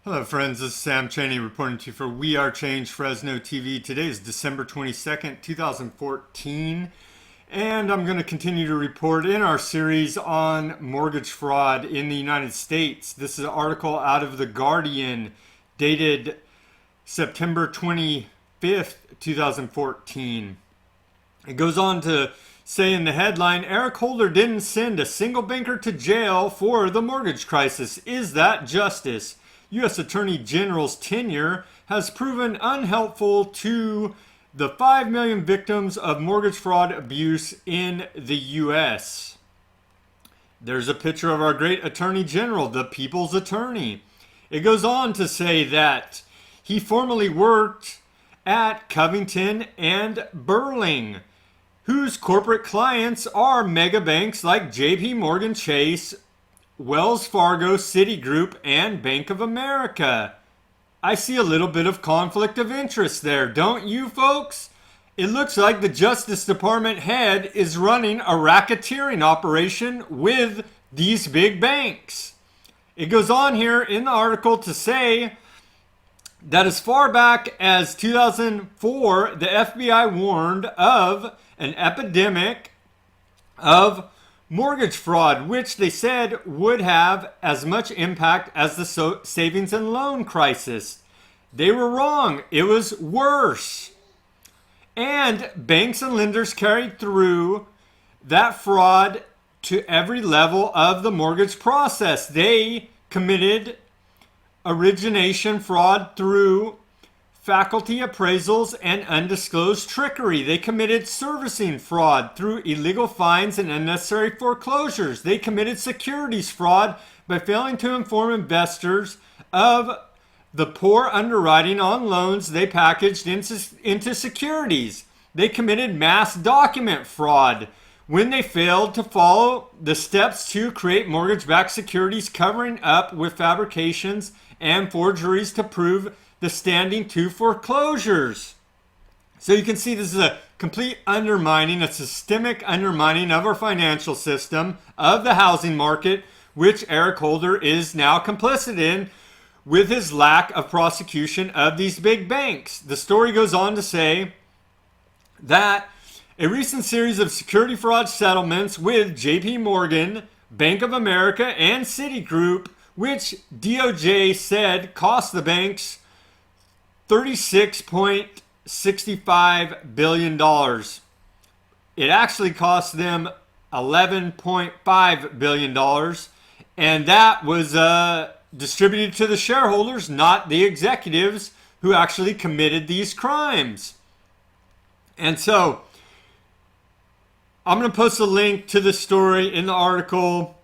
Hello friends, this is Sam Cheney reporting to you for We Are Change Fresno TV. Today is December 22nd, 2014, and I'm going to continue to report in our series on mortgage fraud in the United States. This is an article out of The Guardian dated September 25th, 2014. It goes on to say in the headline, Eric Holder didn't send a single banker to jail for the mortgage crisis. Is that justice? U.S. Attorney General's tenure has proven unhelpful to the 5 million victims of mortgage fraud abuse in the U.S. There's a picture of our great Attorney General, the People's Attorney. It goes on to say that he formerly worked at Covington and Burling, whose corporate clients are mega banks like J.P. Morgan Chase, Wells Fargo, Citigroup, and Bank of America. I see a little bit of conflict of interest there, don't you folks? It looks like the Justice Department head is running a racketeering operation with these big banks. It goes on here in the article to say that as far back as 2004, the FBI warned of an epidemic of mortgage fraud, which they said would have as much impact as the savings and loan crisis. They were wrong. It was worse. And banks and lenders carried through that fraud to every level of the mortgage process. They committed origination fraud through faculty appraisals and undisclosed trickery. They committed servicing fraud through illegal fines and unnecessary foreclosures. They committed securities fraud by failing to inform investors of the poor underwriting on loans they packaged into securities. They committed mass document fraud when they failed to follow the steps to create mortgage-backed securities, covering up with fabrications and forgeries to prove the standing to foreclosures. So you can see this is a complete undermining, a systemic undermining of our financial system, of the housing market, which Eric Holder is now complicit in with his lack of prosecution of these big banks. The story goes on to say that a recent series of security fraud settlements with J.P. Morgan, Bank of America, and Citigroup, which DOJ said cost the banks $36.65 billion. It actually cost them $11.5 billion, and that was distributed to the shareholders, not the executives who actually committed these crimes. And so, I'm going to post a link to the story in the article.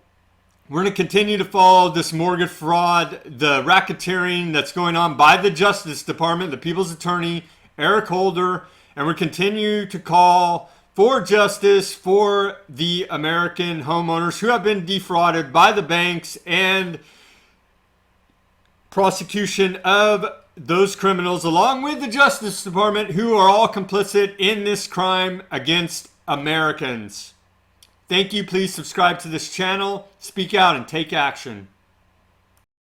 We're going to continue to follow this mortgage fraud, the racketeering that's going on by the Justice Department, the People's Attorney, Eric Holder, and we'll continue to call for justice for the American homeowners who have been defrauded by the banks, and prosecution of those criminals along with the Justice Department who are all complicit in this crime against Americans. Thank you. Please subscribe to this channel, speak out, and take action.